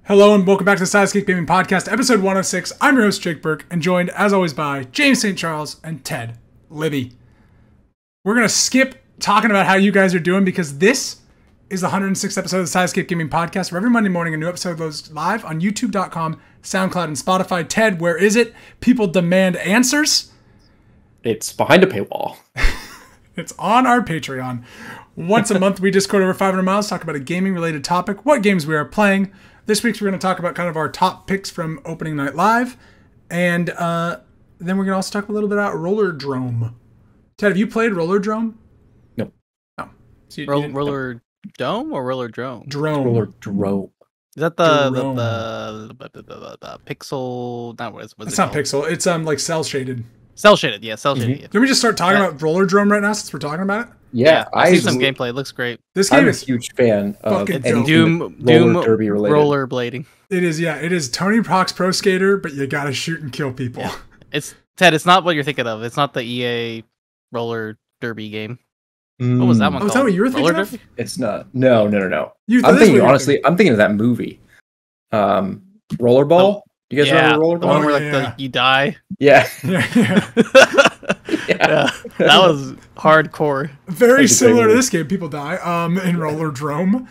Hello and welcome back to the Sidescape Gaming Podcast, episode 106. I'm your host, Jake Burke, and joined, as always, by James St. Charles and Ted Libby. We're going to skip talking about how you guys are doing because this is the 106th episode of the Sidescape Gaming Podcast, where every Monday morning a new episode goes live on YouTube.com, SoundCloud, and Spotify. Ted, where is it? People demand answers. It's behind a paywall. It's on our Patreon. Once a month, we Discord over 500 miles, talk about a gaming-related topic, what games we are playing. This week, we're going to talk about kind of our top picks from Opening Night Live. And then we're going to also talk a little bit about Roller Drome. Ted, have you played Roller Drome? No. No. So Roller Dome or Roller Drone? Drome. Roller Drome. Is that the pixel? Not what is It's not pixel. It's like cell shaded. Cell shaded. Yeah, cell shaded. Yeah. Can we just start talking about Roller Drome right now since we're talking about it? Yeah, I see some gameplay. It looks great. This game I'm a is huge fan of fucking anything dope. Doom derby related. roller blading. It is, yeah. It is Tony Hawk's Pro Skater, but you gotta shoot and kill people. Yeah. It's Ted. It's not what you're thinking of. It's not the EA roller derby game. What was that one Oh, called? is that what you were thinking Roller of? derby? It's not. No. You, I'm this is thinking, what honestly, I'm thinking of that movie. Rollerball? Do you guys remember The Rollerball? one where yeah. you die. Yeah. yeah. Yeah, that was hardcore. Very That's a similar great to movie. this game. People die in Roller Drome.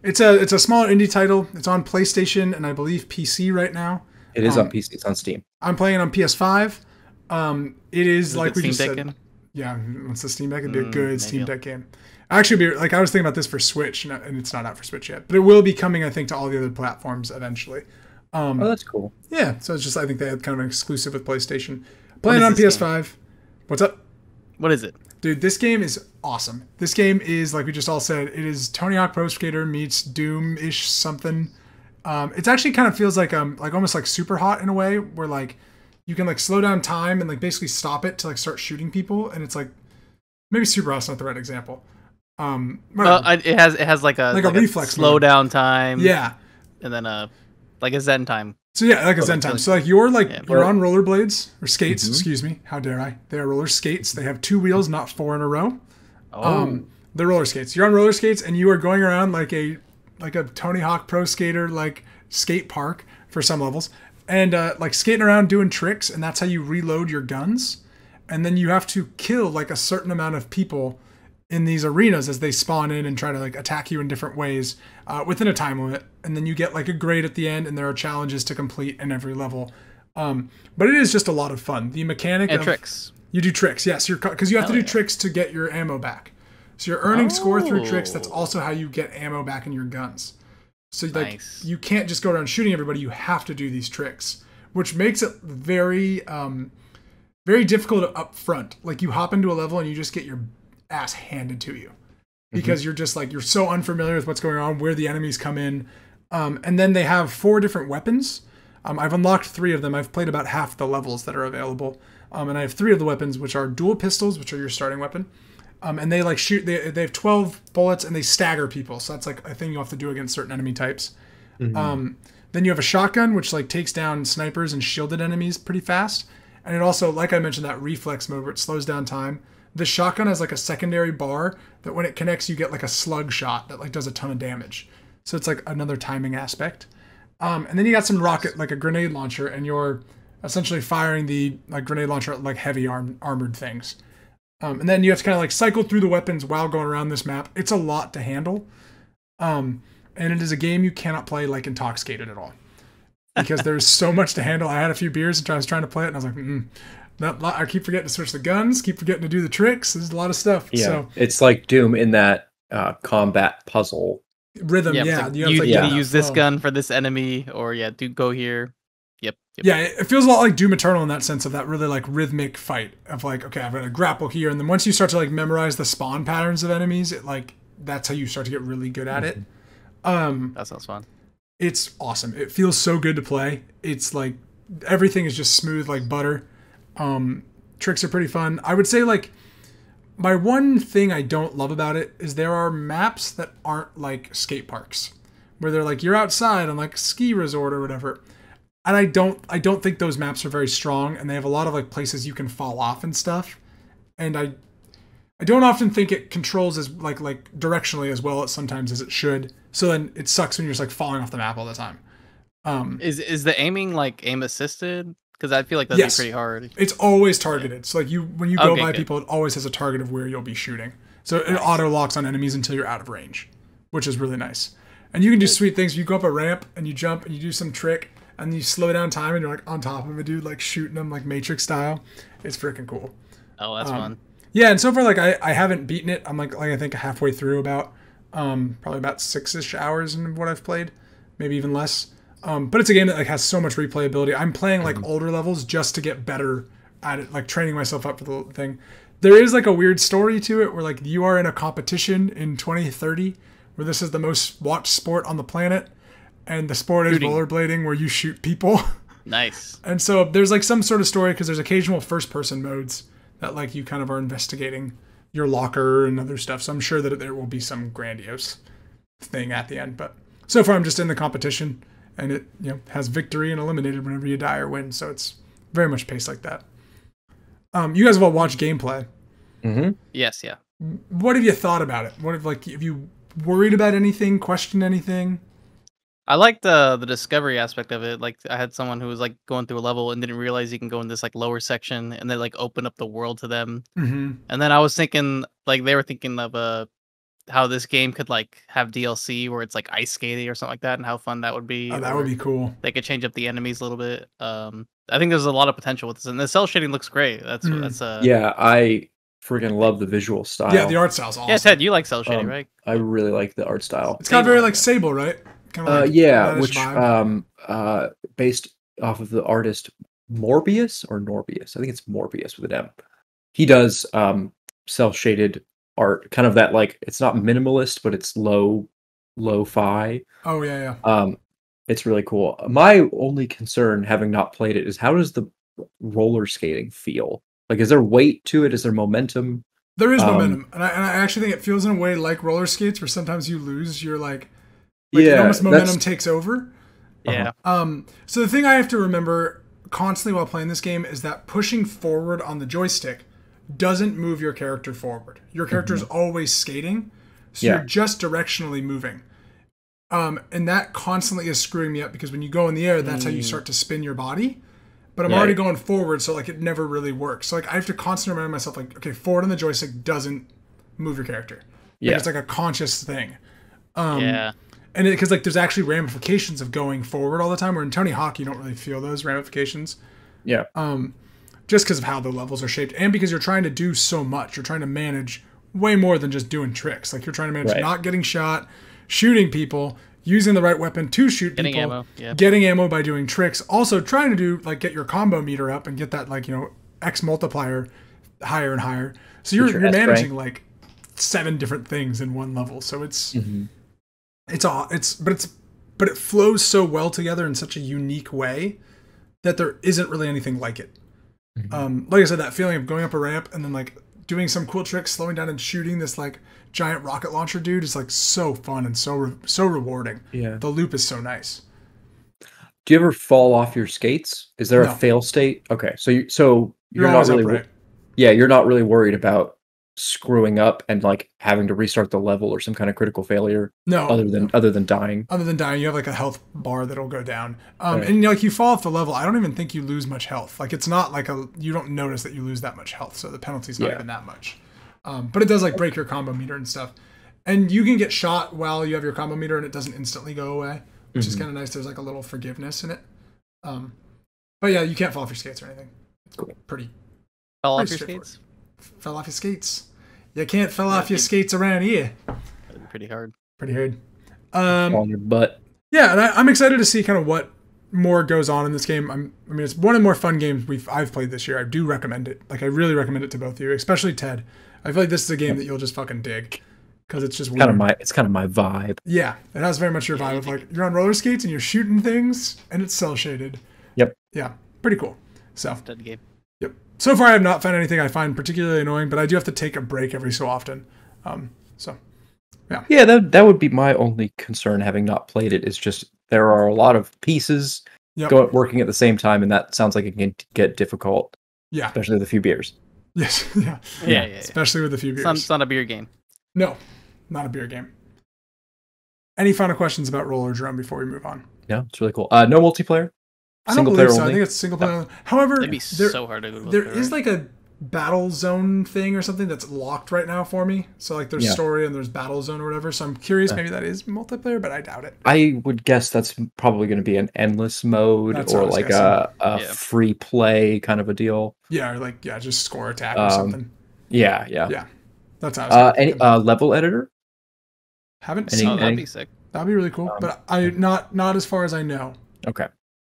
It's a smaller indie title. It's on PlayStation and I believe PC right now. It is on PC. It's on Steam. I'm playing on PS5. It is Is like it we Steam just Deck said. in? Yeah, it's a Steam Deck. It'd be a good maybe Steam I'll- Deck game. Actually, like I was thinking about this for Switch, and it's not out for Switch yet, but it will be coming, I think, to all the other platforms eventually. Oh, that's cool. Yeah, so it's just I think they had kind of an exclusive with PlayStation. Playing is on this PS5. What's up? What is it? Dude, this game is awesome. This game is, like we just all said, it is Tony Hawk Pro Skater meets Doom-ish something. It actually kind of feels like almost like Super Hot in a way, where like you can like slow down time and like basically stop it to like start shooting people, and it's like maybe Super Hot's not the right example. Whatever. It has like a reflex slow mode. down time. Yeah. and then like a Zen time. So yeah, like a Zen time. So like you're Yeah. on rollerblades or skates, excuse me. How dare I? They are roller skates. They have 2 wheels, not 4 in a row. Oh, They're roller skates. You're on roller skates and you are going around like a Tony Hawk Pro Skater like skate park for some levels, and like skating around doing tricks, and that's how you reload your guns. And then you have to kill like a certain amount of people in these arenas as they spawn in and try to like attack you in different ways within a time limit. And then you get like a grade at the end, and there are challenges to complete in every level. But it is just a lot of fun. The mechanic and of tricks. You do tricks, yes. Because you have to do tricks to get your ammo back. So you're earning score through tricks. That's also how you get ammo back in your guns. So like Nice. you can't just go around shooting everybody. You have to do these tricks, which makes it very, very difficult up front. Like you hop into a level and you just get your ass handed to you because you're just like you're so unfamiliar with what's going on, where the enemies come in, and then they have 4 different weapons. I've unlocked 3 of them. I've played about half the levels that are available. And I have 3 of the weapons, which are dual pistols, which are your starting weapon. And they like shoot, they have 12 bullets and they stagger people. So that's like a thing you have to do against certain enemy types. Then you have a shotgun, which like takes down snipers and shielded enemies pretty fast. And it also, like I mentioned, that reflex mode where it slows down time. The shotgun has like a secondary bar that when it connects, you get like a slug shot that like does a ton of damage. So it's like another timing aspect. And then you got some rocket, like a grenade launcher, and you're essentially firing the like grenade launcher at like heavy armored things. And then you have to kind of like cycle through the weapons while going around this map. It's a lot to handle. And it is a game you cannot play like intoxicated at all. Because there's so much to handle. I had a few beers and I was trying to play it and I was like, I keep forgetting to switch the guns, keep forgetting to do the tricks. There's a lot of stuff. Yeah. So It's like Doom in that combat puzzle. rhythm, Yeah, yeah. it's You like, have to, you like, need get to use this flow. gun for this enemy, or go here. Yep. Yeah, it feels a lot like Doom Eternal in that sense of that really like rhythmic fight of like, okay, I'm gonna grapple here, and then once you start to like memorize the spawn patterns of enemies, it like that's how you start to get really good at it. That sounds fun. It's awesome. It feels so good to play. It's like everything is just smooth like butter. Tricks are pretty fun. I would say like my one thing I don't love about it is there are maps that aren't like skate parks where they're like you're outside on like ski resort or whatever. And I don't think those maps are very strong, and they have a lot of like places you can fall off and stuff. And I don't often think it controls as like directionally as well as sometimes as it should. So then it sucks when you're just like falling off the map all the time. Is the aiming like aim assisted? Because I feel like that'd Yes. be pretty hard. It's always targeted. So like when you go Okay, by good. people, it always has a target of where you'll be shooting. So it auto locks on enemies until you're out of range, which is really nice. And you can do sweet things. You go up a ramp and you jump and you do some trick and you slow down time and you're like on top of a dude, like shooting them like Matrix style. It's freaking cool. Oh, that's fun. Yeah, and so far like I haven't beaten it. I'm like I think halfway through about probably about 6-ish hours in what I've played, maybe even less. But it's a game that like has so much replayability. I'm playing like older levels just to get better at it, like training myself up for the thing. There is like a weird story to it where like you are in a competition in 2030 where this is the most watched sport on the planet, and the sport is Shooting. rollerblading where you shoot people. Nice. And so there's like some sort of story because there's occasional first person modes that like you kind of are investigating your locker and other stuff. So I'm sure that there will be some grandiose thing at the end. But so far I'm just in the competition, and it has victory and eliminated whenever you die or win. So it's very much paced like that. You guys have all watched gameplay. Mm-hmm. Yes, yeah. What have you thought about it? Have you worried about anything, questioned anything? I like the discovery aspect of it. Like I had someone who was like going through a level and didn't realize you can go in this like lower section and then like open up the world to them. Mm-hmm. And then I was thinking like they were thinking of how this game could like have DLC where it's like ice skating or something like that, and how fun that would be. Oh, that would be cool. They could change up the enemies a little bit. I think there's a lot of potential with this, and the cell shading looks great. That's Yeah, I freaking love the visual style. Yeah, the art style's awesome. Yeah, Ted, you like cell shading, right? I really like the art style. It's got very Sable, like yeah. Sable, right? Kind of like Yeah, reddish which vibe. based off of the artist Morbius or Norbius. I think it's Morbius with an M. He does cel shaded art, kind of that like it's not minimalist, but it's lo-fi. Oh yeah. It's really cool. My only concern, having not played it, is how does the roller skating feel? Like, is there weight to it? Is there momentum? There is momentum, and I actually think it feels in a way like roller skates, where sometimes you lose your like Yeah, almost momentum that's- takes over. Yeah. So the thing I have to remember constantly while playing this game is that pushing forward on the joystick doesn't move your character forward. Your character is always skating, so Yeah. you're just directionally moving. And that constantly is screwing me up because when you go in the air, that's how you start to spin your body. But I'm Yeah. already going forward, so like it never really works. So like I have to constantly remind myself, like, okay, forward on the joystick doesn't move your character. Like, Yeah. it's like a conscious thing. Yeah. And because like there's actually ramifications of going forward all the time. Where in Tony Hawk, you don't really feel those ramifications, Yeah. just because of how the levels are shaped, and because you're trying to do so much. You're trying to manage way more than just doing tricks. Like you're trying to manage Right. not getting shot, shooting people, using the right weapon to shoot Getting people, ammo, yeah. getting ammo by doing tricks. Also trying to do like get your combo meter up and get that like X multiplier higher and higher. So you're your S managing rank. like 7 different things in one level. So it's Mhm. but it flows so well together in such a unique way that there isn't really anything like it. Like I said, that feeling of going up a ramp and then like doing some cool tricks, slowing down and shooting this like giant rocket launcher dude is like so fun and so rewarding. Yeah. The loop is so nice. Do you ever fall off your skates? Is there No. a fail state? Okay, so you're You're not always really upright. yeah, you're not really worried about screwing up and like having to restart the level or some kind of critical failure No, other than dying. other than dying, you have like a health bar that'll go down. Right. And like you fall off the level, I don't even think you lose much health. Like it's not like you don't notice that you lose that much health, so the penalty's not Yeah. even that much. But it does like break your combo meter and stuff. And you can get shot while you have your combo meter, and it doesn't instantly go away, which is kind of nice. There's like a little forgiveness in it. But yeah, you can't fall off your skates or anything. It's Cool. pretty Fell off Pretty your straightforward. skates? fell off your skates. You can't fell off your keep- skates around here. That'd be pretty hard. Pretty hard. On your butt. Yeah, and I'm excited to see kind of what more goes on in this game. I mean, it's one of the more fun games I've played this year. I do recommend it. Like, I really recommend it to both of you, especially Ted. I feel like this is a game that you'll just fucking dig because it's just weird. It's kind of my vibe. Yeah, it has very much your vibe of like you're on roller skates and you're shooting things and it's cell shaded. Yep. Yeah, pretty cool. So, Dead game. yep. So far, I have not found anything I find particularly annoying, but I do have to take a break every so often. So, Yeah, that would be my only concern having not played it, is just there are a lot of pieces yep. working at the same time, and that sounds like it can get difficult, Yeah. especially with a few beers. Yes, yeah. Yeah. Especially with a few beers. It's not a beer game. No, not a beer game. Any final questions about Roller Drone before we move on? Yeah, it's really cool. No multiplayer. I don't Single believe player so. I only? think it's single player. However, It'd be so hard to go. there is like a battle zone thing or something that's locked right now for me. So like there's Yeah. story and there's battle zone or whatever. So I'm curious, maybe that is multiplayer, but I doubt it. I would guess that's probably going to be an endless mode That's what I or was like guessing. a free play kind of a deal. Yeah, or like just score attack or something. Yeah. Yeah, that's how I was Any thinking. level editor? Haven't any- seen. Oh, That. that'd any- be sick. That'd be really cool, but I not as far as I know. Okay.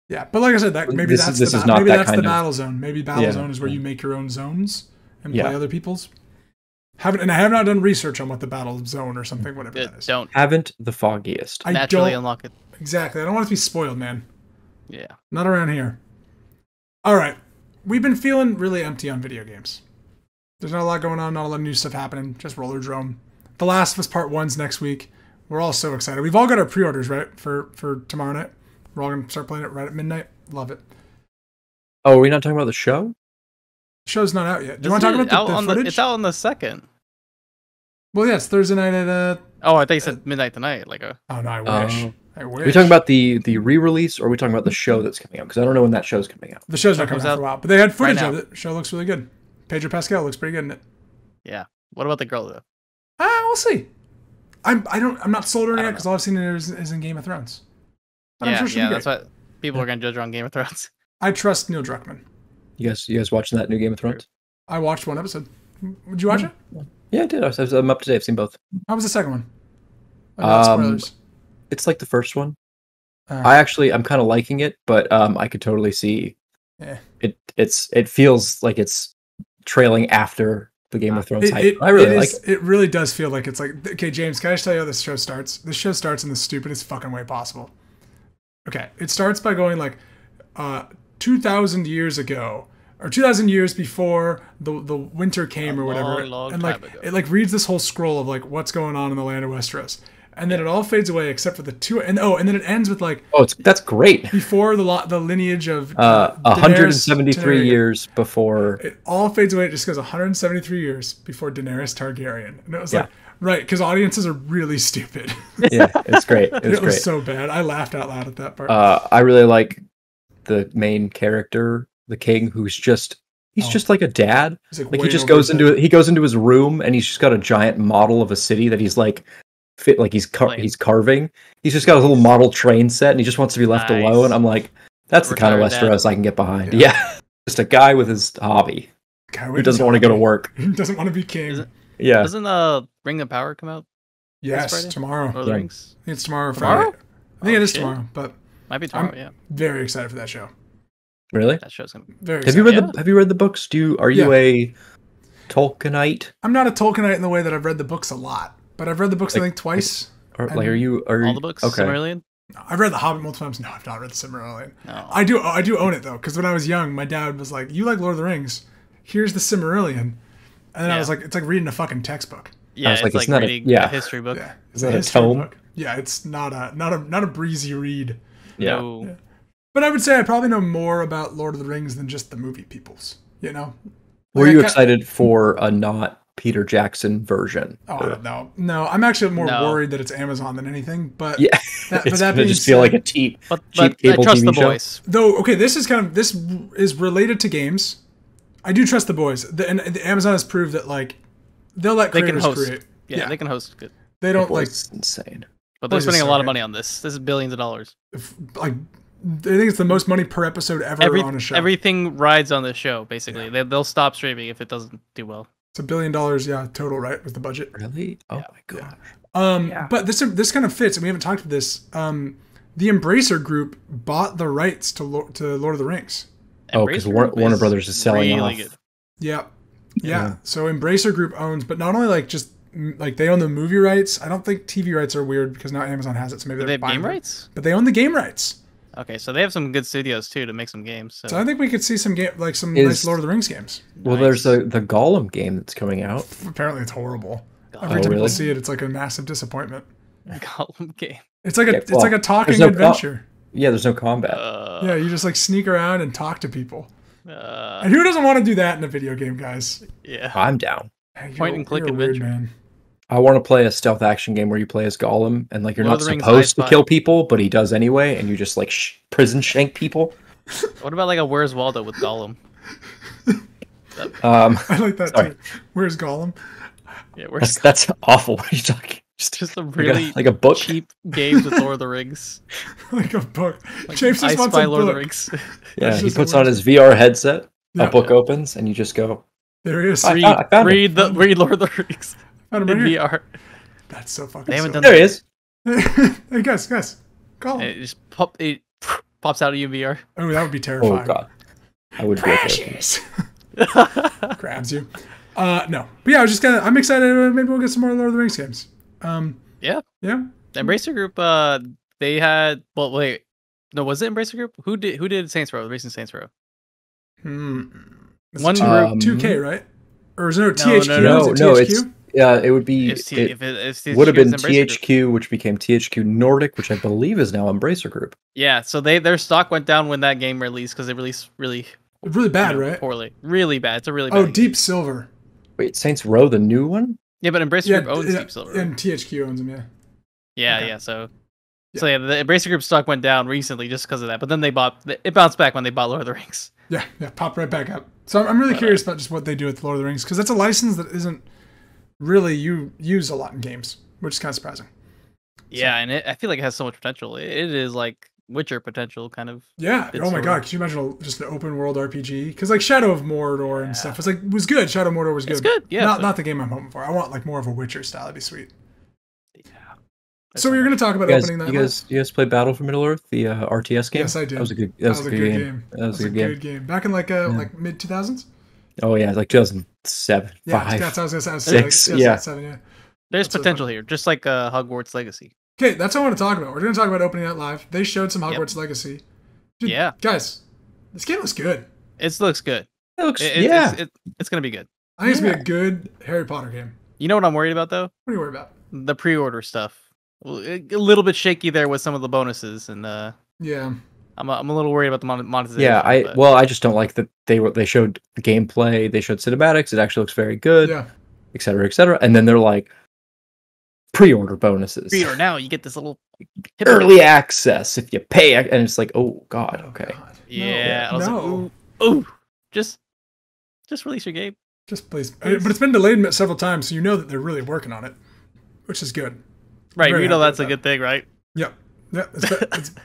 Yeah, but like I said, that maybe This that's is the not maybe that that's the kind of- battle zone. Maybe battle Yeah, zone is where yeah. you make your own zones and Yeah. play other people's. I have not done research on what the battle zone or something, whatever that is. Don't Haven't the foggiest. I naturally don't unlock it. exactly. I don't want it to be spoiled, man. Yeah. Not around here. All right, we've been feeling really empty on video games. There's not a lot going on, not a lot of new stuff happening. Just Roller Drone. The Last of Us Part 1's next week. We're all so excited. We've all got our pre-orders right for tomorrow night. We're all gonna start playing it right at midnight. Love it. Oh, are we not talking about the show? Show's not out yet. Do you want to talk Isn't it about the out on footage? It's out on the 2nd. Well, yeah, it's Thursday night at Oh, I thought you said midnight tonight. Like a. Oh no, I wish. Oh. I Are wish. we talking about the re-release or are we talking about the show that's coming out? Because I don't know when that show's coming out. the show's not Show coming comes out out for a while, but they had footage right of now. it. Show looks really good. Pedro Pascal looks pretty good in it. Yeah. What about the girl though? We'll see. I'm not sold on it I yet don't because all I've seen is in Game of Thrones. But I'm Yeah, sure she'll yeah. be That's great. what people are gonna judge her on Game of Thrones. I trust Neil Druckmann. You guys watching that new Game of Thrones? I watched one episode. Would you watch it? Yeah, I did. I'm up to date. I've seen both. How was the second one? Without spoilers. It's like the first one. Uh, I'm kind of liking it, but I could totally see Yeah. it feels like it's trailing after the Game of Thrones hype. It I really like is, it really does feel like it's like, okay, James, can I just tell you how this show starts? This show starts in the stupidest fucking way possible. Okay, it starts by going like 2,000 years ago, or 2,000 years before the winter came or whatever, long and like time ago. it like reads this whole scroll of like what's going on in the land of Westeros, and then it all fades away except for the two, and then it ends with like that's great. before the lineage of 173 Daenerys years before. It all fades away. It just goes 173 years before Daenerys Targaryen. And it was Yeah. like, right, because audiences are really stupid. Yeah, it's great. It's It was great. so bad. I laughed out loud at that part. I really like the main character, the king, who's just like a dad. He's Like way he just over goes his into head. he goes into his room and he's just got a giant model of a city that he's like fit like he's carving. He's just got a little model train set and he just wants to be left Nice. alone. I'm like, that's the kind of Retired Westeros I can get behind. Yeah. Yeah. Just a guy with his hobby Guy who with doesn't his want to go to hobby. work. He doesn't want to be king. Is it- Yeah. Doesn't Ring of Power come out Yes, Friday? tomorrow. Lord of the Yeah. Rings? I think it's tomorrow or Tomorrow? Friday. I think Oh, it is shit. tomorrow, but Might be tomorrow. Yeah, very excited for that show. Really? that show's gonna. Be... Very Have you excited. read Have you read the books? Are you Yeah. a Tolkienite? I'm not a Tolkienite in the way that I've read the books a lot, but I've read the books I think twice. Or like are you All the books. Okay. Silmarillion? I've read The Hobbit multiple times. No, I've not read the Silmarillion. No. I do own it though, because when I was young, my dad was like, "You like Lord of the Rings? Here's the Silmarillion," and then I Yeah. was like, "It's like reading a fucking textbook." Yeah, was it's like, like it's not a- reading yeah. a history book. Yeah, Is that a history tome? book. Yeah, it's not a breezy read. Yeah. No. But I would say I probably know more about Lord of the Rings than just the movie peoples. You know? Were Like, you I ca- excited for a not Peter Jackson version? Oh, I don't know. No, I'm actually more No. worried that it's Amazon than anything. But Yeah, That- but it's that gonna being just feel like said- a cheap But I cable trust TV the show. voice. though, okay, this is related to games. I do trust the boys. And the Amazon has proved that like they'll let They can creators host. create. Yeah, they can host good. They don't like It's insane. But they're Boys is spending a so lot of good. money on this. This is billions of dollars. like. I think it's the most money per episode ever on a show. Everything rides on this show, basically. They'll stop streaming if it doesn't do well. It's $1 billion, yeah, total, right, with the budget. Really? Oh my god. Yeah. But this kind of fits, and we haven't talked about this. The Embracer Group bought the rights to Lord of the Rings. Oh, because Embracer Warner Group Brothers is selling really off. good. Yeah. So Embracer Group owns, but not only like just like they own the movie rights. I don't think TV rights are weird because now Amazon has it, so maybe Do they're they have buying game them. rights? But they own the game rights. Okay, so they have some good studios too to make some games. So, So I think we could see some nice Is- Lord of the Rings games. Well, Nice. there's the Gollum game that's coming out. Apparently, it's horrible. God. Every Oh, time really? people see it, it's like a massive disappointment. Gollum game. It's like Yeah, it's like a talking no adventure. Yeah, there's no combat. Yeah, you just like sneak around and talk to people. And who doesn't want to do that in a video game, guys? Yeah. I'm down. Hey, Point and click you're a weird adventure. man. I want to play a stealth action game where you play as Gollum and like you're Lord not of the Rings, supposed to I Spy. kill people, but he does anyway, and you just like prison shank people. What about like a Where's Waldo with Gollum? I like that Sorry. too. Where's Gollum? Yeah, where's That's awful. What are you talking? just a Like really like a book. cheap games with Lord of the Rings. Like a book. Like James I just wants Spy a Lord of the book. Rings. Yeah, That's he just puts a on his VR headset. Yeah. A book opens, and you just go. There he is. I read found him. read Lord of the Rings Found in him right here. VR. That's so fucking They haven't silly. done There he is. Hey, guys. Gollum. It just it pops out of you in VR. Oh, that would be terrifying. Oh god, I would be okay. Crashes. Grabs you. No. But yeah, I'm excited. Maybe we'll get some more Lord of the Rings games. Yeah. Yeah. Embracer Group, they had. Well, wait, no, was it Embracer Group? Who did Saints Row? The recent Saints Row. It's One two- group- 2K, right? Or is it No, THQ? no, Is No, it it's THQ? it would be If it would have been Embracer Group. THQ, which became THQ Nordic, which I believe is now Embracer Group. Yeah, so their stock went down when that game released because it released really Really bad, right? poorly, really bad. It's a really bad. Oh, game. Deep Silver. Wait, Saints Row, the new one? Yeah, but Embracer Yeah, Group owns Deep Silver. and THQ owns them. Yeah. Yeah, Okay. yeah. So Yeah. yeah, the Embracer Group stock went down recently just because of that. But then it bounced back when they bought Lord of the Rings. Yeah, popped right back up. So I'm really curious about just what they do with Lord of the Rings because that's a license that isn't really used a lot in games, which is kind of surprising. Yeah, and I feel like it has so much potential. It is like Witcher potential, kind of. Yeah. It's Oh my sort god, of- could you imagine just an open world RPG? Because like Shadow of Mordor and stuff, it was good. Shadow of Mordor was good. It's good, yeah. Not the game I'm hoping for. I want like more of a Witcher style. That'd be sweet. Yeah. So we're going to talk about You guys, opening that. you guys played Battle for Middle Earth, the RTS game? Yes, I did. That was a good. That was a good game. That was a good game. Back in like mid 2000s. Oh yeah, like 2007, Yeah, 5. that's what I was gonna say. Six, Like, yeah. 2007, yeah. There's That's so potential here, just like Hogwarts Legacy. Okay, that's what I want to talk about. We're going to talk about opening that live. They showed some Hogwarts Legacy. Dude, Yeah. guys, this game looks good. It looks good. It looks It's gonna be good. I think it's gonna be a good Harry Potter game. You know what I'm worried about though? What are you worried about? The pre-order stuff. A little bit shaky there with some of the bonuses, and Yeah, I'm a little worried about the monetization. Yeah, but- I just don't like that they showed gameplay, they showed cinematics, it actually looks very good, yeah. et cetera, and then they're like pre-order bonuses. pre-order now. You get this little Early access if you pay, and it's like, oh god, okay. God. Yeah. I was No. like, ooh, just release your game. Just please. But it's been delayed several times, so you know that they're really working on it, which is good. Right, Very you know happy that's a with good thing, right? Yeah, yeah.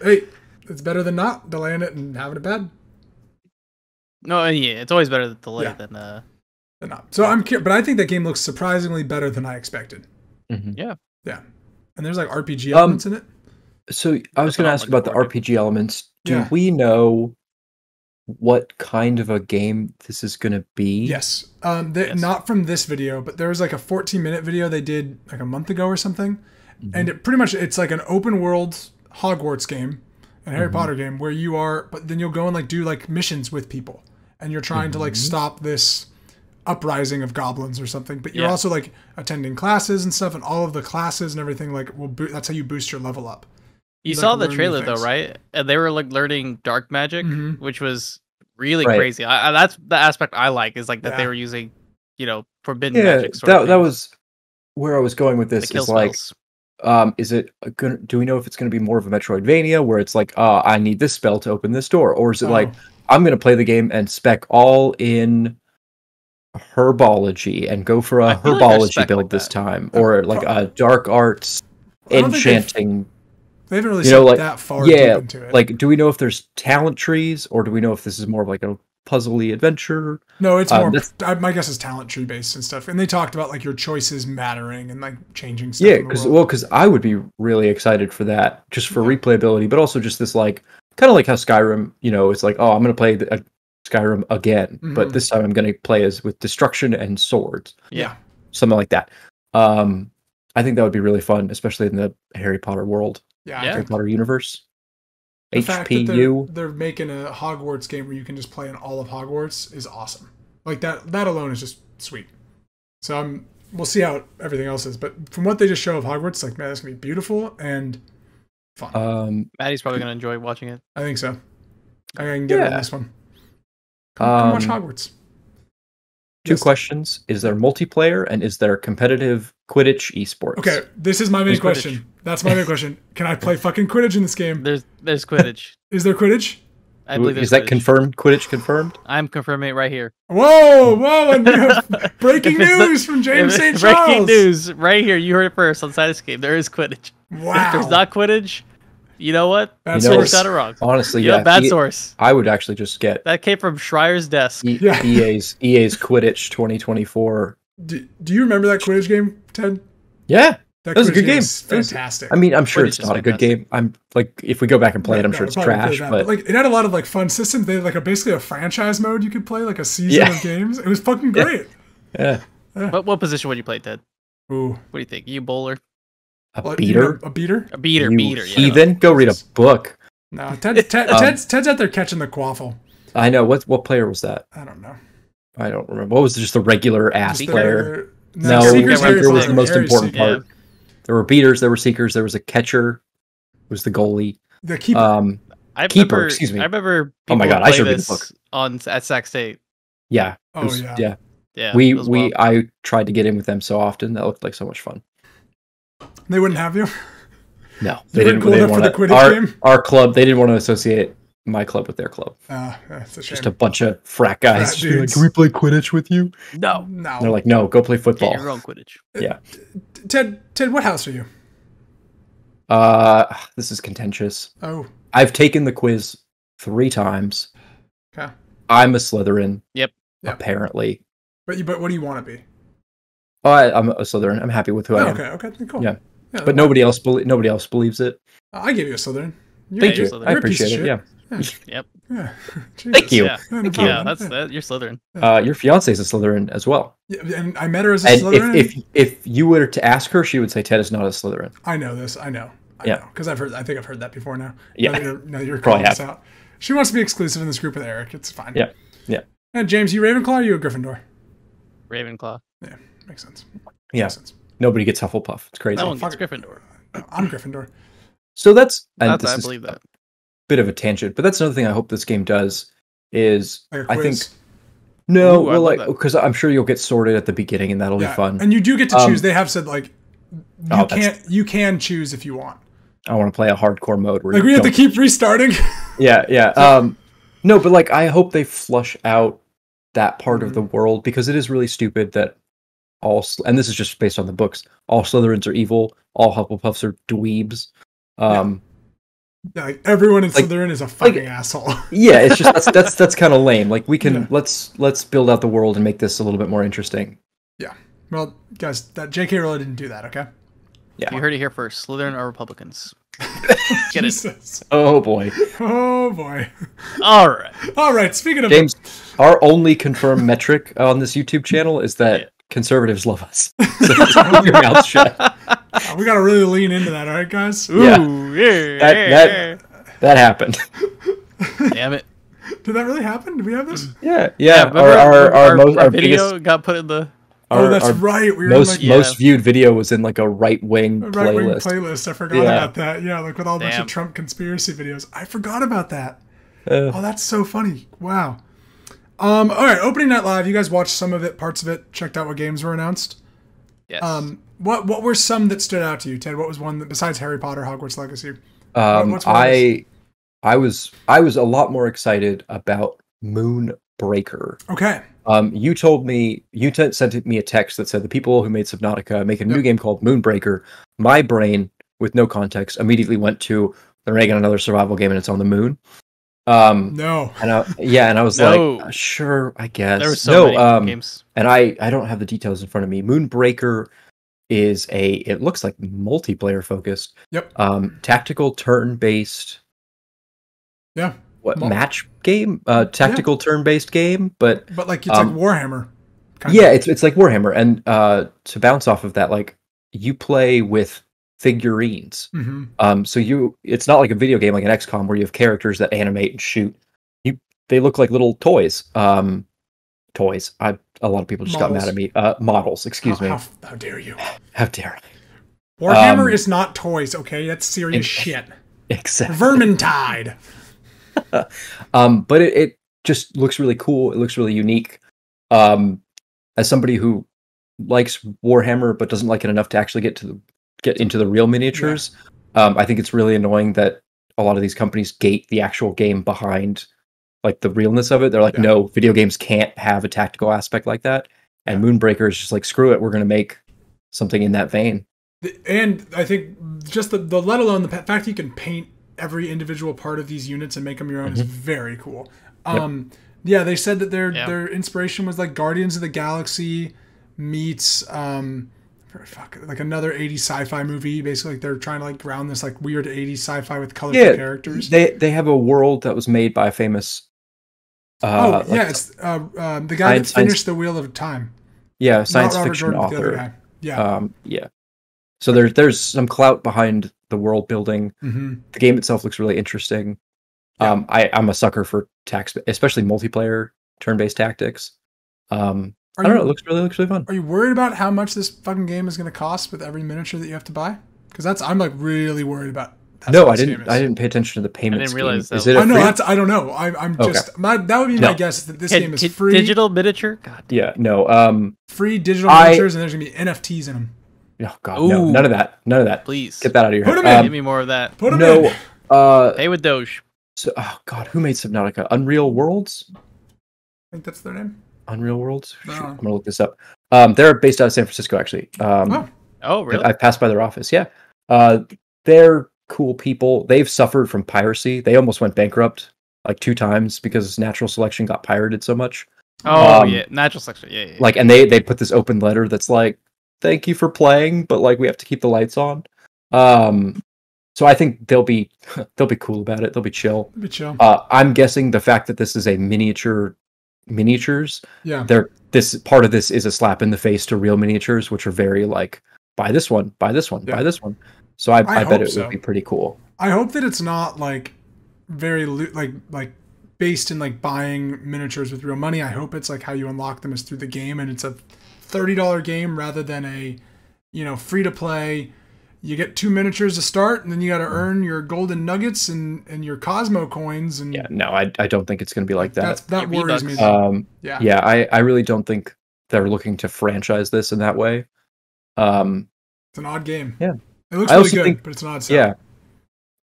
Hey, it's better than not delaying it and having it bad No, yeah, it's always better to delay Yeah. than than not. So but I think that game looks surprisingly better than I expected. Mhm. Yeah, and there's like RPG elements in it. So I was That's going what to I'm ask looking about the forward to. RPG elements. Do Yeah. we know what kind of a game this is going to be? Yes. Yes. Not from this video, but there was like a 14-minute video they did like a month ago or something. Mm-hmm. And it pretty much, it's like an open world Hogwarts game, a Harry Potter game where you are, but then you'll go and like do like missions with people. And you're trying to like stop this uprising of goblins or something. But you're Yeah. also like attending classes and stuff, and all of the classes and everything like that's how you boost your level up. You like, saw the learn new trailer though, things. right? And they were like learning dark magic, Mhm. which was really Right. crazy. That's the aspect I like is like that they Yeah. were using, forbidden Yeah, magic. Sort of that things, was where I was going with the this. kill Is like, spells. is it gonna? Do we know if it's going to be more of a Metroidvania where it's like, I need this spell to open this door, or is it like, Oh. I'm going to play the game and spec all in herbology and go for I a feel like they're herbology spec build like this that. time, or like a dark arts I don't think they've- enchanting. They haven't really You know, set like, that far yeah, deep into it. like, do we know if there's talent trees, or do we know if this is more of like a puzzly adventure? No, it's more. that's- My guess is talent tree based and stuff. And they talked about like your choices mattering and like changing stuff. Yeah, in the because world. I would be really excited for that, just for replayability, but also just this like kind of like how Skyrim, it's like, oh, I'm gonna play Skyrim again, but Mhm. this time I'm gonna play as with destruction and swords, yeah, something like that. I think that would be really fun, especially in the Harry Potter world, yeah. Yeah. Harry Potter universe. The fact that HPU. they're making a Hogwarts game where you can just play in all of Hogwarts is awesome. Like that alone is just sweet. So we'll see how everything else is, but from what they just show of Hogwarts, like man, it's gonna be beautiful and fun. Maddie's probably gonna enjoy watching it. I think so. I can get it on yeah. this one. Come watch Hogwarts. Two Yes. questions. Is there multiplayer and is there competitive Quidditch esports? Okay, this is my main There's question. Quidditch. That's my main question. Can I play fucking Quidditch in this game? There's Quidditch. Is there Quidditch? I believe there's Is that Quidditch. confirmed? Quidditch confirmed? I'm confirming it right here. Whoa, and we have breaking If it's the- news from James If St. it's Charles. breaking news right here. You heard it first on Side Escape. There is Quidditch. Wow. If there's not Quidditch, you know what? Bad You know, source. Got it wrong. Honestly, Yeah, yeah. bad source. I would actually just get That came from Schreier's desk. Yeah. EA's Quidditch 2024. Do you remember that Quidditch game, Ted? Yeah. That was a Quidditch good game. was fantastic. I mean, I'm sure Quidditch it's is not a good fantastic. game. I'm like, if we go back and play it, I'm sure it's probably trash. that, But like, it had a lot of like fun systems. They had like basically a franchise mode you could play, like a season Yeah. of games. It was fucking great. yeah, What position would you play, Ted? Ooh, What do you think? You bowler? a What, beater. a beater? A beater, You beater. Yeah. heathen, go read a book. No, Ted's out there catching the quaffle. I know what player was that? I don't know. I don't remember. What was just a regular ass Seeker. player? No, No, Seeker's Seeker Harry was Potter. the most Harry important Seeker. part. There were beaters, there were seekers, there was a catcher, who was the goalie. The keeper. I Keeper, remember, excuse me. I remember. Oh my people God, I play should read the this book. on at Sac State. Yeah. it Oh, was- yeah. Yeah, We it was wild. I tried to get in with them so often. That looked like so much fun. They wouldn't have you. No, You weren't cool enough for the Quidditch our, game? our club, they didn't want to associate my club with their club. That's a shame. Just a bunch of frat guys. Frat Just be like, dudes. can we play Quidditch with you? no. No. They're like, no, go play Get football. your own Quidditch. Yeah. Ted, what house are you? This is contentious. Oh, I've taken the quiz 3 times. okay. I'm a Slytherin. Yep. Yep. Apparently. But what do you want to be? Oh, I'm a Slytherin. I'm happy with who I Oh, am. okay, cool. Yeah. Yeah, But nobody else believes it. I gave you a Slytherin. Thank you're you. Slytherin. I You're a piece of appreciate it. shit. Yeah. Yep. Yeah. Thank you. Yeah. no Thank problem. Yeah, that's that. You're Slytherin. Your fiance is a Slytherin as well. Yeah, and I met her as a And Slytherin. if you were to ask her, she would say Ted is not a Slytherin. I know this. I know. Yeah. Because I think I've heard that before now. Yeah. Now that you're Probably calling this have. out. She wants to be exclusive in this group with Eric. It's fine. Yeah. Yeah. And James, you Ravenclaw or you a Gryffindor? Ravenclaw. Yeah, makes sense. Yeah. Makes sense. Nobody gets Hufflepuff. It's crazy. No one fuck gets it. Gryffindor. I'm Gryffindor. So that's and That's, this I is believe that. a bit of a tangent, but that's another thing I hope this game does is Like a I think quiz. no, Ooh, I well, love like that. because I'm sure you'll get sorted at the beginning and that'll be fun. And you do get to choose. They have said like Oh, that's- you can choose if you want. I want to play a hardcore mode where Like you we have to don't- keep restarting. yeah. No, but like I hope they flush out that part of Mhm. the world because it is really stupid that and this is just based on the books. All Slytherins are evil. All Hufflepuffs are dweebs. Yeah, like everyone in Like- Slytherin is a fucking asshole. Yeah, it's just that's kind of lame. Like we can Yeah. let's build out the world and make this a little bit more interesting. Well, guys, that J.K. Rowling didn't do that. Okay. Yeah. You heard it here first. Slytherin are Republicans. Get it? Jesus. Oh boy, Oh boy. All right. All right. Speaking of James, our only confirmed metric on this YouTube channel is that Yeah. conservatives love us. So keep your mouth shut. we got to really lean into that. All right, guys. Yeah. Ooh, yeah. That happened. Damn it. Did that really happen? Did we have this? Yeah. remember our video biggest, got put in the. Oh, that's our right. We were most in Yeah. most viewed video was in like a right wing like a right-wing playlist. playlist. I forgot Yeah. about that. Yeah, like with all a bunch Damn. of Trump conspiracy videos. I forgot about that. Uh, Oh, that's so funny. Wow. All right, opening night live. You guys watched some of it, parts of it, checked out what games were announced. Yes. What were some that stood out to you, Ted? What was one that besides Harry Potter, Hogwarts Legacy? What's one I was a lot more excited about Moonbreaker. Okay. You told me sent me a text that said the people who made Subnautica make a new game called Moonbreaker. My brain, with no context, immediately went to they're making another survival game and it's on the moon. No. And I was No. like, sure, I guess. there were so many games. And I don't have the details in front of me. Moonbreaker is it looks like multiplayer focused. Yep. Tactical turn-based Yeah. match game? Tactical turn-based game, but But like it's like Warhammer. yeah, it's like Warhammer. And to bounce off of that, like you play with figurines. Mm-hmm. So it's not like a video game like an XCOM where you have characters that animate and shoot. They look like little toys. Toys. A lot of people just got mad at me. Models, excuse me. How dare you? How dare I? Warhammer is not toys, okay? That's serious shit. Exactly. Vermintide. But just looks really cool. It looks really unique. As somebody who likes Warhammer but doesn't like it enough to actually get into the real miniatures, I think it's really annoying that a lot of these companies gate the actual game behind like the realness of it. They're like, no, video games can't have a tactical aspect like that. And Moonbreaker is just like, screw it, we're going to make something in that vein. And I think just the let alone the fact that you can paint every individual part of these units and make them your own is very cool. Yeah, they said that their inspiration was like Guardians of the Galaxy meets like another 80s sci-fi movie. Basically, like they're trying to like ground this like weird 80s sci-fi with colorful characters. They have a world that was made by a famous it's the guy that finished The Wheel of Time. Yeah, science fiction Jordan, author. The other guy. Yeah. So there's some clout behind the world building. Mm-hmm. The game itself looks really interesting. I'm a sucker for especially multiplayer turn-based tactics. I don't know. It looks really fun. Are you worried about how much this fucking game is going to cost with every miniature that you have to buy? Because I'm like really worried about. No, I didn't pay attention to the payment. I didn't realize scheme. that. Is it? I don't know. I'm just that would be my guess that this game is free digital miniature. God. Yeah, no. Free digital miniatures, and there's gonna be NFTs in them. Oh God, no, none of that. Please get that out of your head. Give me more of that. Put them in. Pay with Doge. So, oh God, who made Subnautica? Unreal Worlds? I think that's their name. Unreal Worlds? Shoot, I'm gonna look this up. They're based out of San Francisco, actually. Oh, really? I passed by their office. Yeah. They're cool people. They've suffered from piracy. They almost went bankrupt like 2 times because Natural Selection got pirated so much. Oh yeah, Natural Selection. Yeah. Like, and they put this open letter that's like, thank you for playing, but like we have to keep the lights on. So I think they'll be cool about it. They'll be chill. I'm guessing the fact that this is a miniatures. Yeah. This part of this is a slap in the face to real miniatures, which are very like, buy this one, buy this one, buy this one. So I bet it would be pretty cool. I hope that it's not like very like based in like buying miniatures with real money. I hope it's like how you unlock them is through the game, and it's a $30 game rather than a free to play. You get 2 miniatures to start, and then you got to earn your golden nuggets and your Cosmo coins. And no, I don't think it's going to be like that. That worries me. I really don't think they're looking to franchise this in that way. It's an odd game. Yeah, it looks really good, but it's an odd sell. Yeah,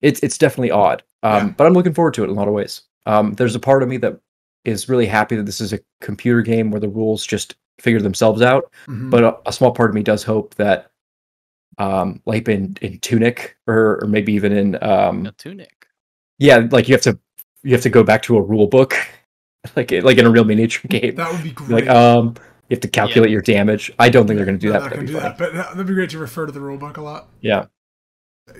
it's definitely odd. But I'm looking forward to it in a lot of ways. There's a part of me that is really happy that this is a computer game where the rules just figure themselves out. Mm-hmm. But a small part of me does hope that like in Tunic or maybe even in Tunic. Yeah, like you have to go back to a rule book like in a real miniature game. That would be great. Like you have to calculate your damage. I don't think they're going to do that. But that'd be great to refer to the rule book a lot. Yeah.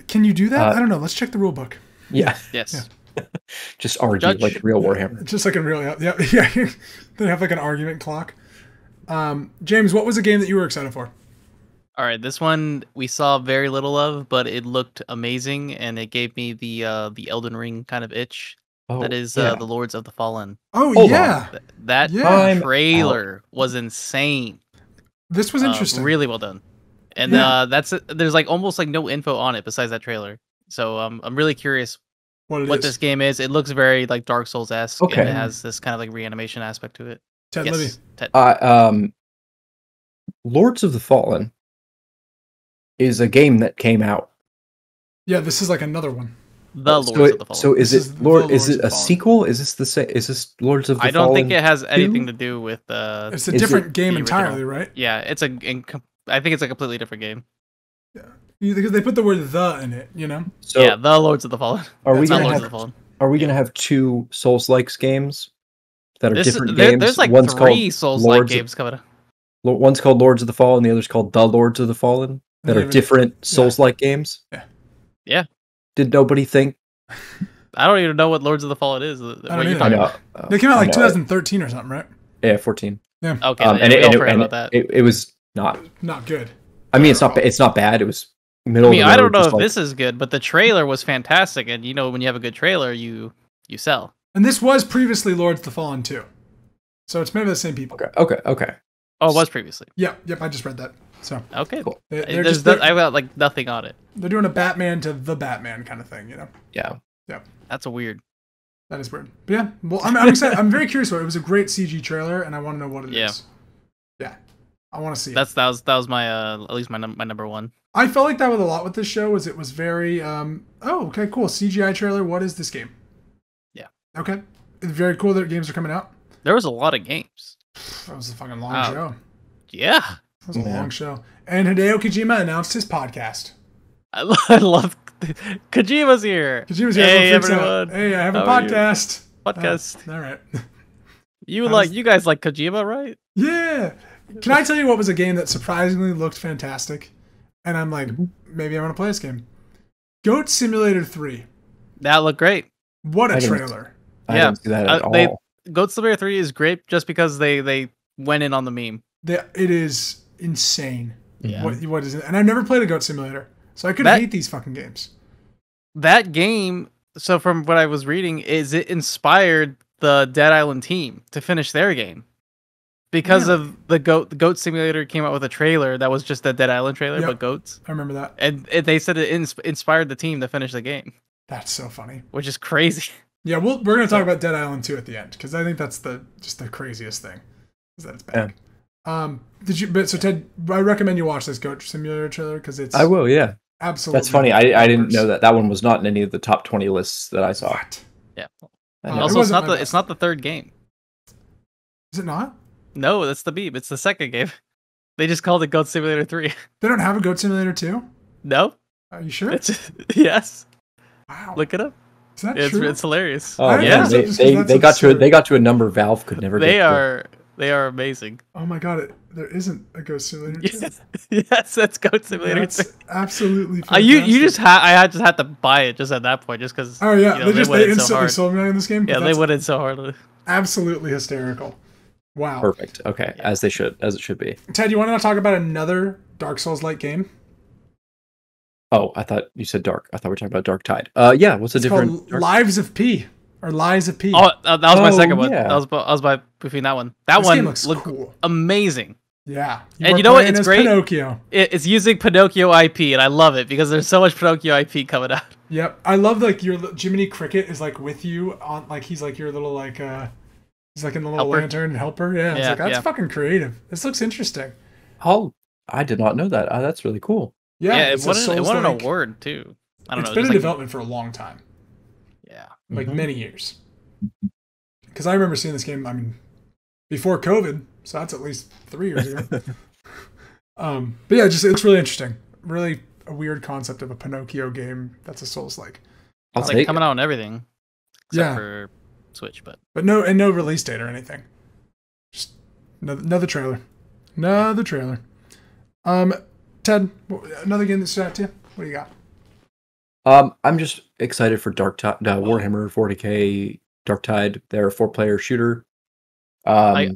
Can you do that? I don't know. Let's check the rule book. Yeah. Yes. Yeah. Just argue like real Warhammer. Just like in real, yeah. They have like an argument clock. James, what was a game that you were excited for? All right, this one we saw very little of, but it looked amazing, and it gave me the Elden Ring kind of itch. That is the Lords of the Fallen. Oh yeah, that trailer was insane. This was interesting. Really well done, and there's like almost like no info on it besides that trailer. So I'm really curious what this game is. It looks very like Dark Souls-esque, and it has this kind of like reanimation aspect to it. Ted Libby. Lords of the Fallen is a game that came out. Yeah, this is like another one. Lords of the Fallen. So is it a sequel? Is this Lords of the Fallen? I don't think it has anything to do with it's a different game entirely, right? Yeah, I think it's a completely different game. Yeah. Because they put the word "the" in it, So yeah, the Lords of the Fallen. Are we gonna have 2 Souls-like games that are different games? There's like 3 Souls-like games coming up. One's called Lords of the Fallen, the other's called The Lords of the Fallen. That are different Souls-like games. Yeah. Did nobody think? I don't even know what Lords of the Fallen is. What you're talking about. They came out like 2013 or something, right? Yeah, 14. Yeah. Okay. And it was not good. I mean, it's not bad. It was middle. I mean, I don't know if this is good, but the trailer was fantastic, and when you have a good trailer, you sell. And this was previously Lords of the Fallen too, so it's maybe the same people. Okay. Oh, it was previously. Yep. I just read that. So okay, cool. I've got like nothing on it. They're doing a Batman to the Batman kind of thing, Yeah. That's a weird. That is weird. But yeah, well, I'm excited. I'm very curious about it. It was a great CG trailer, and I want to know what it is. Yeah, I want to see it. That was my at least my number one. I felt like that with a lot with this show. Was it was very oh, okay, cool CGI trailer. What is this game? Yeah. Okay, it's very cool that games are coming out. There was a lot of games. That was a fucking long show. Yeah, that was a long show. And Hideo Kojima announced his podcast. I love Kojima's here. Kojima's here. Hey everyone. Hey, I have a podcast. Podcast. All right. You guys like Kojima, right? Yeah. Can I tell you what was a game that surprisingly looked fantastic? And I'm like, maybe I want to play this game. Goat Simulator 3. That looked great. What a trailer. I didn't see that at all. Goat Simulator 3 is great just because they went in on the meme. It is insane. Yeah. What is it? And I've never played a Goat Simulator, so I could hate these fucking games. That game, so from what I was reading, is it inspired the Dead Island team to finish their game. Because of the Goat Simulator came out with a trailer that was just a Dead Island trailer, but goats. I remember that. And they said it inspired the team to finish the game. That's so funny. Which is crazy. Yeah, we're going to talk about Dead Island 2 at the end, because I think that's just the craziest thing. Is that it's bad. Yeah. So Ted, I recommend you watch this Goat Simulator trailer, because it's... I will, yeah. Absolutely. That's funny. I didn't know that one was not in any of the top 20 lists that I saw. What? Yeah. Also, it's not the third game. Is it not? No, that's the meme. It's the second game. They just called it Goat Simulator 3. They don't have a Goat Simulator 2? No. Are you sure? Yes. Wow. Look it up. Is that true? It's hilarious. Oh yeah, they got to a number Valve could never. They are amazing. Oh my god, there isn't a Goat Simulator 2. Yes, that's Goat Simulator 2. That's absolutely fantastic. You just I just had to buy it just at that point just because. Oh yeah, they instantly sold me on this game. Yeah, they went in so hard. Absolutely hysterical. Wow. Perfect. Okay, as it should be. Ted, you want to talk about another Dark Souls-like game? Oh, I thought you said Dark. I thought we were talking about Dark Tide. Yeah, what's the difference? Lives of P or Lies of P. Oh, that was my second one. Yeah. I was between that one. That one looks cool. Amazing. Yeah. And you know what? It's great. Pinocchio. It's using Pinocchio IP, and I love it because there's so much Pinocchio IP coming out. Yep. I love your Jiminy Cricket is like with you on he's like your little he's like in the little lantern helper. Yeah. It's that's fucking creative. This looks interesting. Oh, I did not know that. That's really cool. Yeah, it won an award too. I don't know. It's been in development for a long time. Yeah. Many years. Because I remember seeing this game, before COVID, so that's at least 3 years ago. But yeah, it looks really interesting. Really a weird concept of a Pinocchio game that's a Souls-like. It's coming out on everything. Except for Switch, but no release date or anything. Just another trailer. Another trailer. Ted, another game that stood out to you? What do you got? I'm just excited for Warhammer 40k Dark Tide. They're a 4-player shooter. That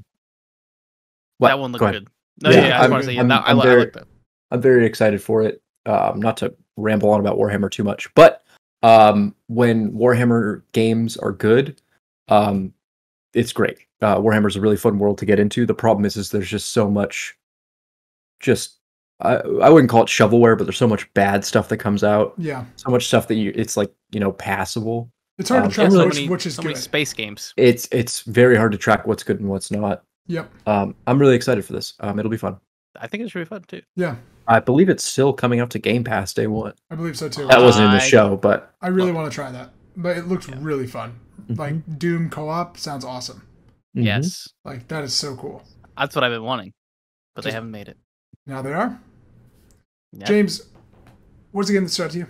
one looked good. No, I just want to say, I like that. I'm very excited for it. Not to ramble on about Warhammer too much, but when Warhammer games are good, it's great. Warhammer's a really fun world to get into. The problem is there's just so much, I wouldn't call it shovelware, but there's so much bad stuff that comes out. Yeah. So much stuff that it's like, passable. It's hard to track which is so good. Many space games. It's very hard to track what's good and what's not. Yep. I'm really excited for this. It'll be fun. I think it should be fun too. Yeah. I believe it's still coming out to Game Pass day one. I believe so too. That wasn't in the show, but I really want to try that. But it looks really fun. Like Doom co-op sounds awesome. Yes. Like that is so cool. That's what I've been wanting, but they haven't made it. Now they are. Yep. James, what's the game that stood out to you?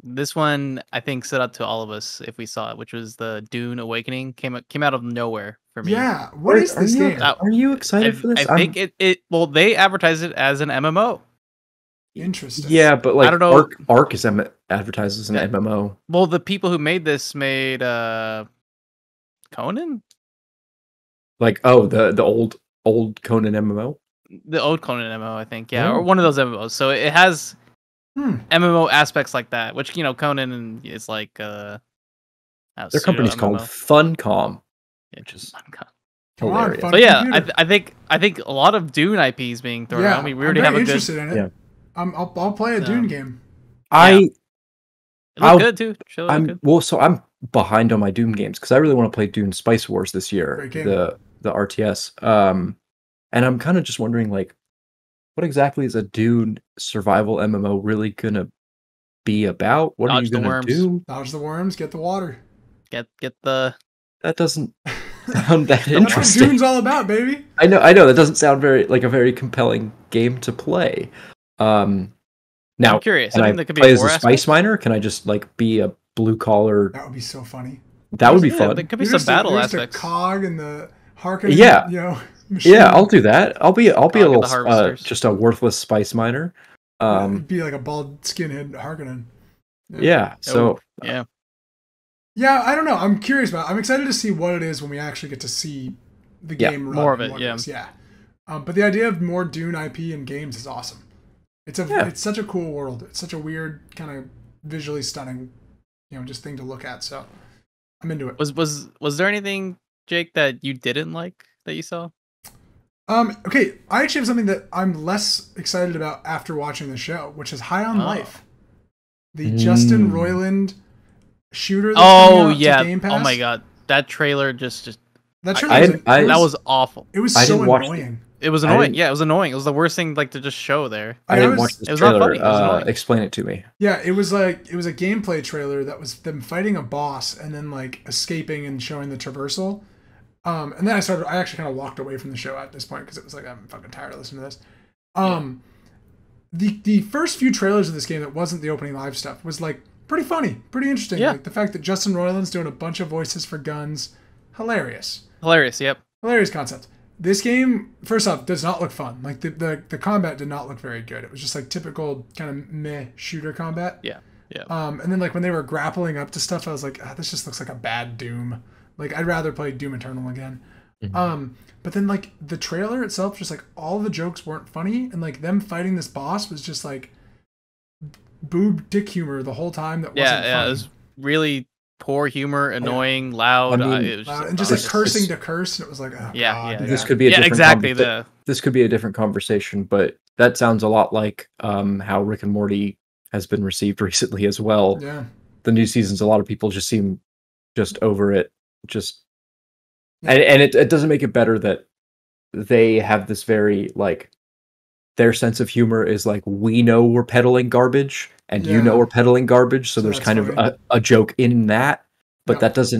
This one I think stood out to all of us if we saw it, which was the Dune Awakening. Came out of nowhere for me. Yeah, what is this game? Are you excited for this? I think it. Well, they advertised it as an MMO. Interesting. Yeah, but I don't know. Ark is advertised as an MMO. Well, the people who made this made Conan. Like the old Conan MMO. The old Conan MMO, I think, or one of those MMOs. So it has MMO aspects like that, which Conan is like. Their company's called Funcom, which is hilarious. But yeah, I think a lot of Dune IP is being thrown out. We already have a good. Interested in it. Yeah. I'll play a Dune game. It looked good too. So I'm behind on my Doom games because I really want to play Dune Spice Wars this year, the RTS. And I'm kind of just wondering, like, what exactly is a Dune survival MMO really gonna be about? What are you gonna do? Dodge the worms, get the water. Get the. That doesn't sound that interesting. That's what Dune's all about, baby. I know. That doesn't sound a very compelling game to play. Now, I'm curious. Can I play as a spice miner? Can I just like be a blue collar? That would be so funny. That would be fun. There could be some battle aspects. A cog and the Harkonnen, machine. Yeah, I'll do that. I'll be a little just a worthless spice miner. Be like a bald skinhead Harkonnen. Yeah. So yeah, I don't know. I'm curious about it. I'm excited to see what it is when we actually get to see the game run. More of it, yeah. But the idea of more Dune IP in games is awesome. It's such a cool world. It's such a weird, kind of visually stunning, just thing to look at. So I'm into it. Was there anything, Jake, that you didn't like that you saw? Okay, I actually have something that I'm less excited about after watching the show, which is High on Life. The Justin Roiland shooter that's coming out to Game Pass. Oh my god. That trailer just that trailer that was awful. It was so annoying. It was annoying. Yeah, it was annoying. It was the worst thing to just show there. I didn't watch this trailer. It was not funny. Explain it to me. Yeah, it was a gameplay trailer that was them fighting a boss and then like escaping and showing the traversal. And then I actually kind of walked away from the show at this point because it was like, I'm fucking tired of listening to this. The first few trailers of this game that wasn't the opening live stuff was like pretty funny, pretty interesting. Yeah. Like the fact that Justin Roiland's doing a bunch of voices for guns, hilarious. Yep. Hilarious concept. This game, first off, does not look fun. Like the combat did not look very good. It was just like typical kind of meh shooter combat. Yeah. And then like when they were grappling up to stuff, I was like, this just looks like a bad Doom. Like I'd rather play Doom Eternal again. Mm-hmm. But then like the trailer itself, just like all the jokes weren't funny, and like them fighting this boss was just like boob dick humor the whole time. That wasn't funny. It was really poor humor, annoying, loud. It was and just like cursing to curse, and it was like, oh god. This could be a different this could be a different conversation, but that sounds a lot like how Rick and Morty has been received recently as well. Yeah, the new seasons, a lot of people just seem just over it. And it doesn't make it better that they have this very like their sense of humor is like, we know we're peddling garbage and you know we're peddling garbage, so there's kind of a joke in that, but that's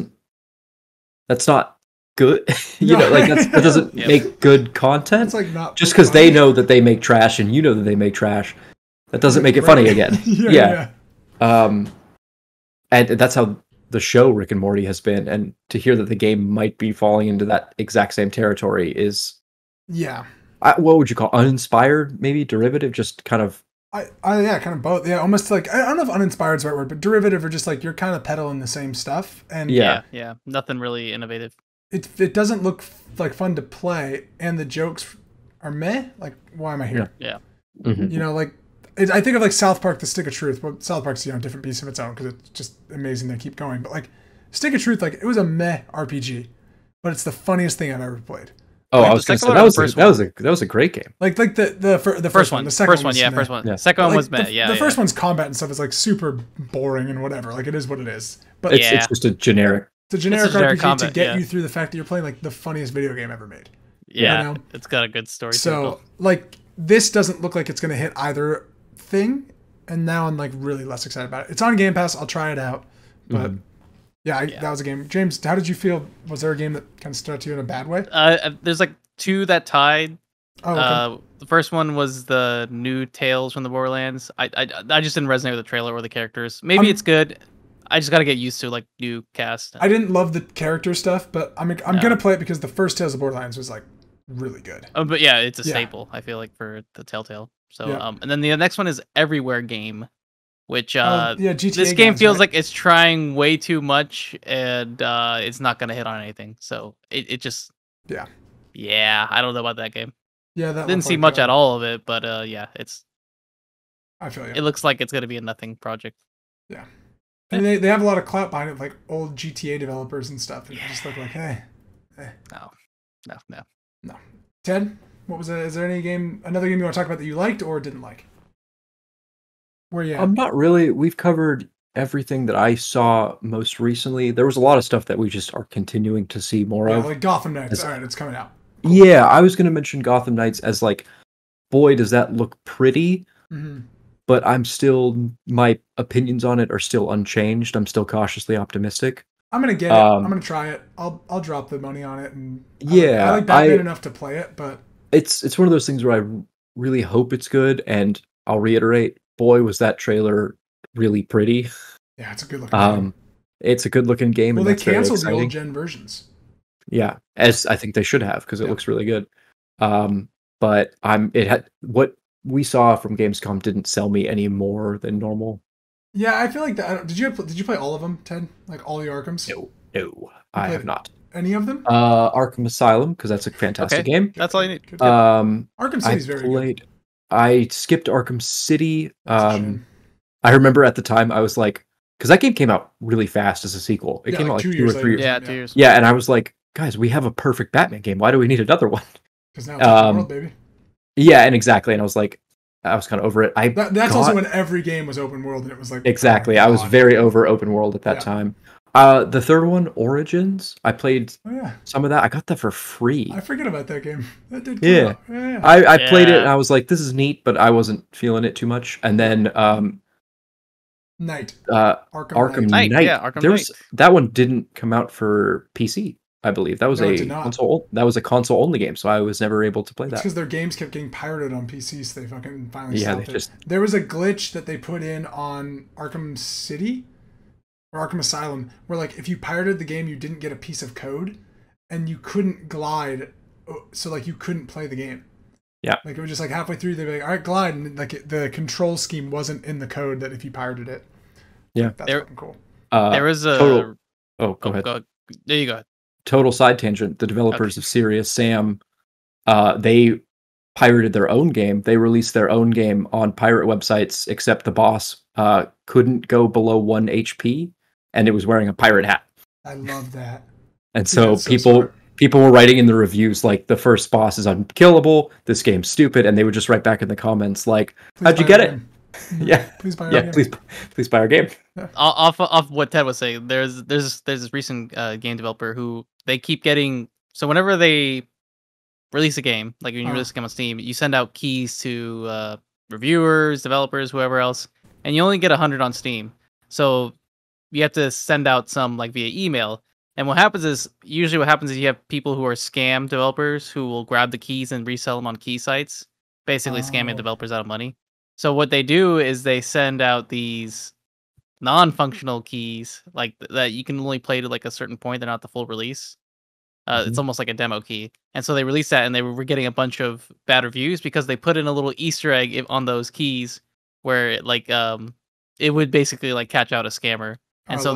not good. That doesn't make good content. It's like not just because they know that they make trash and you know that they make trash, that doesn't make it funny again. And that's how the show Rick and Morty has been, and to hear that the game might be falling into that exact same territory is what would you call uninspired, maybe derivative, just kind of kind of both. Yeah, almost like, I don't know if uninspired is the right word, but derivative, or just like you're kind of peddling the same stuff. And nothing really innovative. It doesn't look like fun to play, and the jokes are meh. Like, why am I here? Yeah. Mm-hmm. Like I think of like South Park: The Stick of Truth. Well, South Park's a different beast of its own because it's just amazing they keep going. But like Stick of Truth, like it was a meh RPG, but it's the funniest thing I've ever played. Oh, I was going to say that was a great game. Like the first one, the second one, first one. Yeah. Second one was meh. The first one's combat and stuff is like super boring and whatever. Like it is what it is. But it's just a generic. It's a generic RPG combat, to get you through the fact that you're playing like the funniest video game ever made. Yeah, it's got a good story. So like this doesn't look like it's going to hit either thing, and now I'm like really less excited about it. It's on Game Pass. I'll try it out, but that was a game. James, how did you feel? Was there a game that kind of stood out to you in a bad way? There's like two that tied. Okay. The first one was the new Tales from the Borderlands. I just didn't resonate with the trailer or the characters. Maybe it's good. I just got to get used to like new cast. I didn't love the character stuff, but I'm gonna play it because the first Tales of Borderlands was like really good. But yeah, it's a staple. I feel like for the Telltale. So and then the next one is Everywhere Game, which GTA this game feels like it's trying way too much, and it's not gonna hit on anything. So it just I don't know about that game. Yeah, that didn't see much at all of it, but it's. I feel you. It looks like it's gonna be a nothing project. Yeah, and they have a lot of clout behind it, like old GTA developers and stuff. And just look like, hey. No. Ted, what was it? Is there another game you want to talk about that you liked or didn't like? Where you at? I'm not really. We've covered everything that I saw most recently, there was a lot of stuff that we just are continuing to see more of. Like Gotham Knights. All right, it's coming out. Cool. Yeah, I was going to mention Gotham Knights as like, boy, does that look pretty. Mm-hmm. But my opinions on it are still unchanged. I'm still cautiously optimistic. I'm gonna get it. I'm gonna try it. I'll drop the money on it, and I like Batman enough to play it, but it's one of those things where I really hope it's good. And I'll reiterate, boy, was that trailer really pretty. Yeah, it's a good looking game. It's a good looking game. Well, and they canceled the old gen versions. Yeah, as I think they should have, because it looks really good. But what we saw from Gamescom didn't sell me any more than normal. Yeah, I feel like that. Did you play all of them, Ted? Like all the Arkhams? No, I have not. Any of them? Arkham Asylum, because that's a fantastic game. That's all you need. Arkham City's very good. I skipped Arkham City. I remember at the time I was like, because that game came out really fast as a sequel. It came out like 2 or 3 years. Yeah, 2 years. Yeah, and I was like, guys, we have a perfect Batman game. Why do we need another one? Because now it's open world, baby. Yeah, and exactly. And I was like, I was kind of over it. That's also when every game was open world, and it was like exactly. I was very over open world at that time. The third one, Origins, I played some of that. I got that for free. I forget about that game. That did come out. Yeah. I played it and I was like, this is neat, but I wasn't feeling it too much. And then Arkham Knight. Arkham Knight. That one didn't come out for PC. I believe that was a console. That was a console only game, so I was never able to play that. Because their games kept getting pirated on PC, so they fucking finally stopped it. There was a glitch that they put in on Arkham City or Arkham Asylum, where like if you pirated the game, you didn't get a piece of code, and you couldn't glide, so like you couldn't play the game. Yeah, like it was just like halfway through, they'd be like, "All right, glide," and like the control scheme wasn't in the code that if you pirated it. Yeah, that's fucking cool. There was a total. Oh, go ahead. There you go. Total side tangent. The developers of Serious Sam, they pirated their own game. They released their own game on pirate websites, except the boss couldn't go below 1 HP, and it was wearing a pirate hat. I love that. And so people were writing in the reviews like, the first boss is unkillable, this game's stupid, and they would just write back in the comments like, how'd you get it? Yeah, please buy our game. Please buy our game. Yeah. Off what Ted was saying, there's this recent game developer who they keep getting. So whenever they release a game, like when you release a game on Steam, you send out keys to reviewers, developers, whoever else, and you only get 100 on Steam. So you have to send out some like via email. And what happens is you have people who are scam developers who will grab the keys and resell them on key sites, basically scamming developers out of money. So what they do is they send out these non-functional keys, like that you can only play to like a certain point. They're not the full release. It's almost like a demo key. And so they released that, and they were getting a bunch of bad reviews because they put in a little Easter egg on those keys where it would basically like catch out a scammer. And so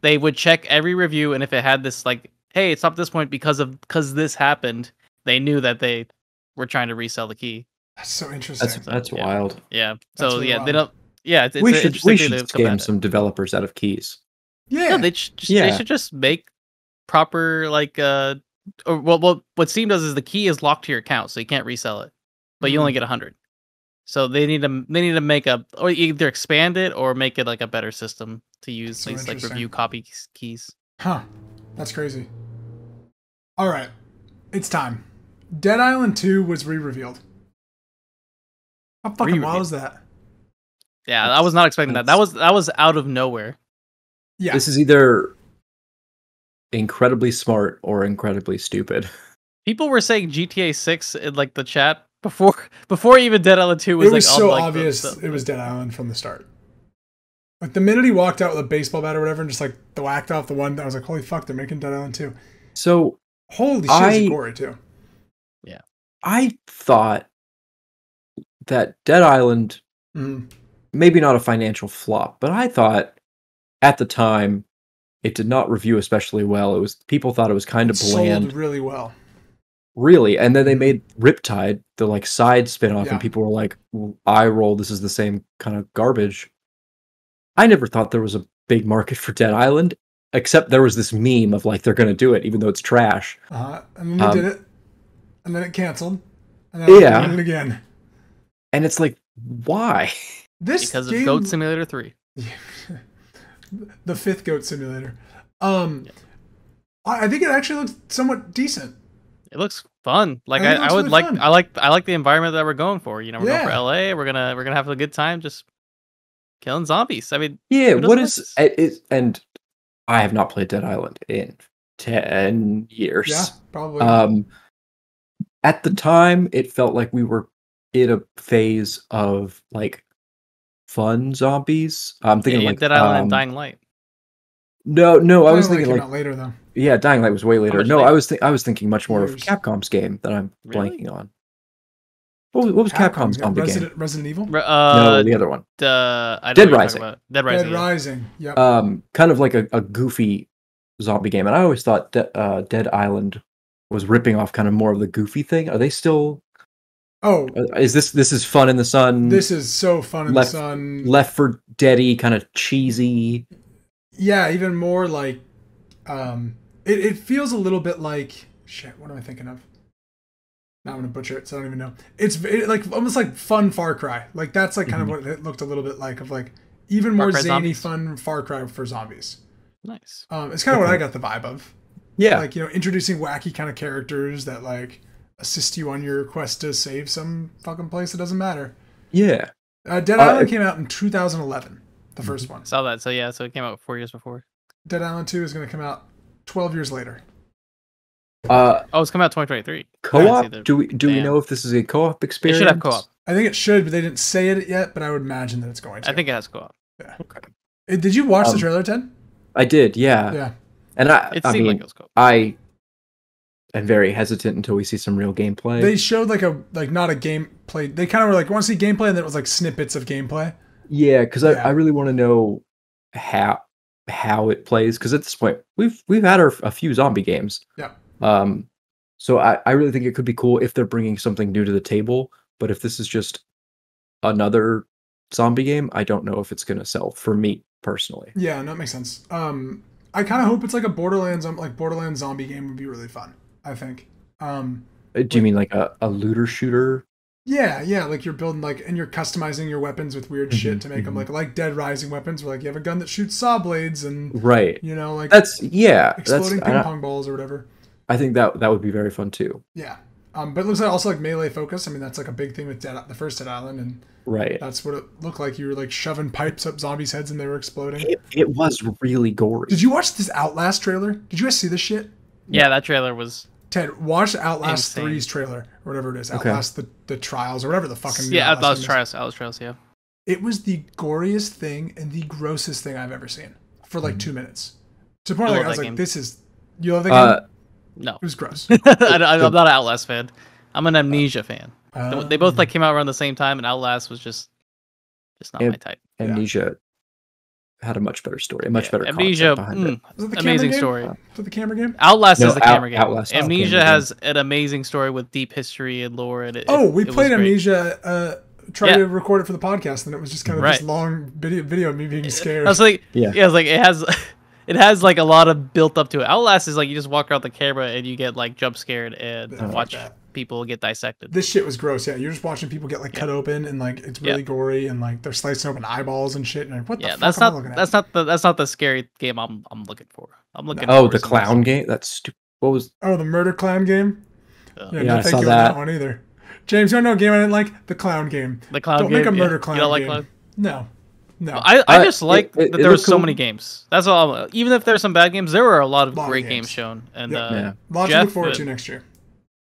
they would check every review, and if it had this like, hey, it's up this point because this happened, they knew that they were trying to resell the key. That's so interesting. That's wild. Yeah. So really wild. They don't. Yeah, we should scam some developers out of keys. Yeah, they should just make proper like what Steam does is the key is locked to your account, so you can't resell it, but you only get 100. So they need to make or either expand it or make it like a better system to use these like review copy keys. Huh, that's crazy. All right, it's time. Dead Island 2 was re-revealed. How fucking wild is that? Yeah, I was not expecting that. That was out of nowhere. Yeah. This is either incredibly smart or incredibly stupid. People were saying GTA 6 in like the chat before even Dead Island 2 was like. It was so obvious it was Dead Island from the start. Like the minute he walked out with a baseball bat or whatever and just like whacked off the one, I was like, holy fuck, they're making Dead Island 2. So holy shit, it's gory too. Yeah. I thought that Dead Island, maybe not a financial flop, but I thought at the time it did not review especially well. People thought it was kind of bland. Sold really well. Really, and then they made Riptide, the like side spin-off, and people were like, eye roll, this is the same kind of garbage. I never thought there was a big market for Dead Island, except there was this meme of like, they're going to do it, even though it's trash. And then they did it, and then it canceled, and then they did it again. And it's like, why? Because of Goat Simulator 3. the fifth goat simulator. I think it actually looks somewhat decent. It looks fun. Like I would really I like the environment that we're going for. You know, we're going for LA. We're gonna have a good time just killing zombies. I mean, yeah. What is it? And I have not played Dead Island in 10 years. Yeah, probably. At the time, it felt like we were in a phase of like fun zombies. I'm thinking like Dead Island and Dying Light. No, I was thinking like later though. Yeah, Dying Light was way later. No, later? I was thinking much more of Capcom's game that I'm blanking on. What was Capcom's zombie game? Resident Evil? No, the other one. Dead Rising. Dead Rising. Yep. Kind of like a goofy zombie game, and I always thought Dead Island was ripping off kind of more of the goofy thing. Are they still? Oh, is this is Fun in the Sun? This is so Fun in the Sun. Left 4 Dead-y, kind of cheesy. Yeah, even more like, it feels a little bit like shit. What am I thinking of? Now I'm gonna butcher it, so I don't even know. It's like almost like fun Far Cry. Like that's like kind of what it looked a little bit like, of like even more zany fun Far Cry for zombies. Nice. It's kind of what I got the vibe of. Yeah, like, you know, introducing wacky kind of characters that like assist you on your quest to save some fucking place that doesn't matter. Yeah. Dead Island came out in 2011, the first one. Saw that. So yeah, so it came out 4 years before. Dead Island 2 is going to come out 12 years later. It's coming out 2023. Co-op? Do we know if this is a co-op experience? It should have co-op. I think it should, but they didn't say it yet. But I would imagine that it's going to. I think it has co-op. Yeah. Okay. Did you watch the trailer, Ted? I did. Yeah. Yeah. And it seemed like it was co-op. I am very hesitant until we see some real gameplay. They showed not a gameplay. They kind of were like, want to see gameplay, and then it was like snippets of gameplay. Yeah, because I really want to know how it plays, because at this point we've had a few zombie games. Yeah. So I really think it could be cool if they're bringing something new to the table. But if this is just another zombie game, I don't know if it's going to sell for me personally. Yeah, that makes sense. I kind of hope it's like a Borderlands zombie game would be really fun, I think. Do you mean like a looter shooter? Yeah, like you're building and you're customizing your weapons with weird shit to make them like Dead Rising weapons, where like you have a gun that shoots saw blades and you know, like exploding ping pong balls or whatever. I think that would be very fun too. Yeah. But it looks like also like melee focus. I mean, that's like a big thing with the first Dead Island, and that's what it looked like. You were like shoving pipes up zombies' heads and they were exploding. It was really gory. Did you watch this Outlast trailer? Did you guys see this shit? Yeah, that trailer was. Ted, watch Outlast 3's trailer, or whatever it is. Okay. Outlast the Trials, or whatever the fucking Outlast Trials, yeah. It was the goriest thing and the grossest thing I've ever seen for like 2 minutes. To the point I was like, "This is you love the game." No, it was gross. I'm not an Outlast fan. I'm an Amnesia fan. They both came out around the same time, and Outlast was just not my type. Amnesia had a much better story, a much better Amnesia behind it. Was it the amazing game? story. Was it the camera game? Outlast is the camera game. Outlast Amnesia has an amazing story with deep history and lore. And we played Amnesia. Tried to record it for the podcast, and it was just kind of this long video of me being scared. I was like, I was like, it has like a lot of built up to it. Outlast is like you just walk around the camera and you get like jump scared and watch people get dissected. This shit was gross. Yeah, you're just watching people get like cut open and like it's really gory and like they're slicing open eyeballs and shit. And like, what the fuck am I looking at? That's not the scary game I'm looking for. I'm looking. Oh, the clown game. That's stupid. What was? Oh, the murder clown game. Yeah, I saw that one either. James, you don't know a game I didn't like? The clown game. The clown game. Don't make a murder clown you don't game. Like clown? No. I just like that there were so many games. That's all. Even if there's some bad games, there were a lot of great games shown. And lots to look forward to next year.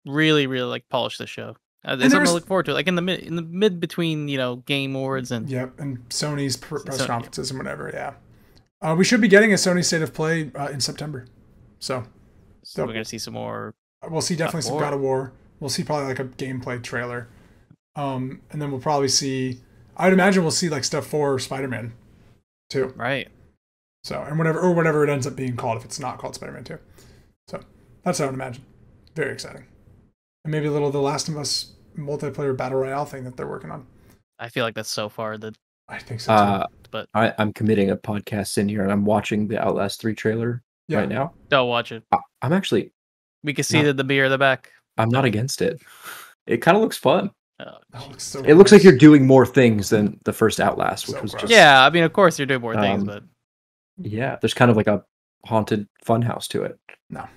Really, really like polish the show. There's something to look forward to, like in the mid between Game Awards and and Sony's press conferences and whatever. Yeah, we should be getting a Sony State of Play in September. So we're gonna see some more. We'll see definitely some God of War. We'll see probably like a gameplay trailer, and then we'll probably see. I'd imagine we'll see like stuff for Spider-Man 2. Right. So and whatever it ends up being called if it's not called Spider-Man 2. So that's what I would imagine. Very exciting. And maybe a little of the Last of Us multiplayer battle royale thing that they're working on. I feel like that's so far that I think so too. But I'm committing a podcast in here and I'm watching the Outlast 3 trailer right now. Don't watch it. I'm actually. We can see the beer in the back. I'm not against it. It kind of looks fun. It looks like you're doing more things than the first Outlast, which was just. Yeah, I mean, of course you're doing more things, but Yeah, there's kind of like a haunted funhouse to it. No.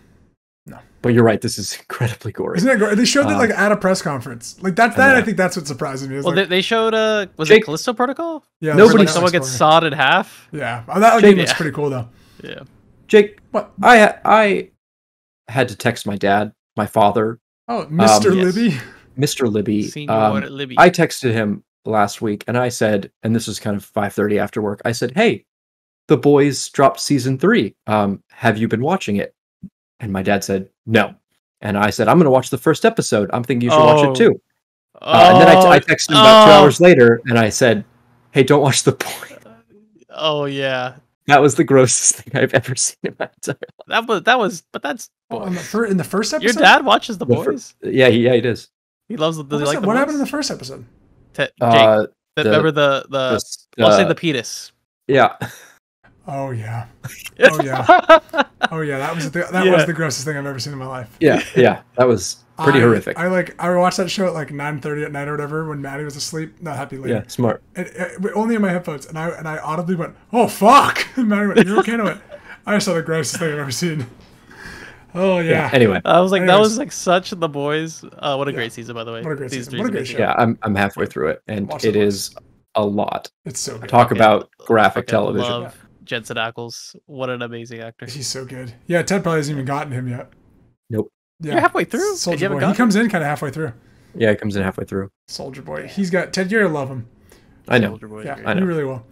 But you're right. This is incredibly gory. Isn't it gory? They showed it like at a press conference. Like that. I think that's what surprised me. Well, they showed was it Callisto Protocol? Yeah. Nobody. Someone gets sawed in half. Yeah. Oh, that game looks pretty cool though. Yeah. Jake, what? I had to text my dad, my father. Oh, Mr. Libby. Mr. Libby. Senior Libby. I texted him last week and I said, and this was kind of 5:30 after work. I said, "Hey, The Boys dropped season 3. Have you been watching it?" And my dad said, "No." And I said, "I'm going to watch the first episode. I'm thinking you should watch it too." And then I texted him about 2 hours later, and I said, "Hey, don't watch The Boys." Oh yeah, that was the grossest thing I've ever seen in my entire life. That was, but that's in the first episode. Your dad watches The Boys. Yeah, he does. He loves the. What happened in the first episode? Jake, remember the I'll say the penis. Yeah. Oh yeah. Oh yeah. Oh yeah. That was the grossest thing I've ever seen in my life. Yeah. That was pretty horrific. I watched that show at like 9:30 at night or whatever when Maddie was asleep. Not happy late. Yeah, smart. Only in my headphones, and I audibly went, "Oh fuck!" And Maddie went, "You're okay?" And I went, "I saw the grossest thing I've ever seen." Oh yeah. Anyway, I was like, that was like such The Boys. What a great season, by the way. What a great season. What a great show. Yeah, I'm halfway through it, and it is a lot. It's so good. Talk about graphic television. Love Jensen Ackles. What an amazing actor. He's so good. Yeah, Ted probably hasn't even gotten him yet. Nope. Yeah. You're halfway through. Soldier Boy. He comes in kind of halfway through. Yeah, he comes in halfway through. Soldier Boy. He's got Ted. You're gonna love him. I know. Soldier Boy. Yeah, I know. you really will.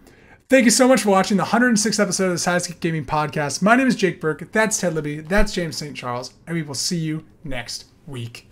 Thank you so much for watching the 106th episode of the Sidescape Gaming Podcast. My name is Jake Burke. That's Ted Libby. That's James St. Charles. And we will see you next week.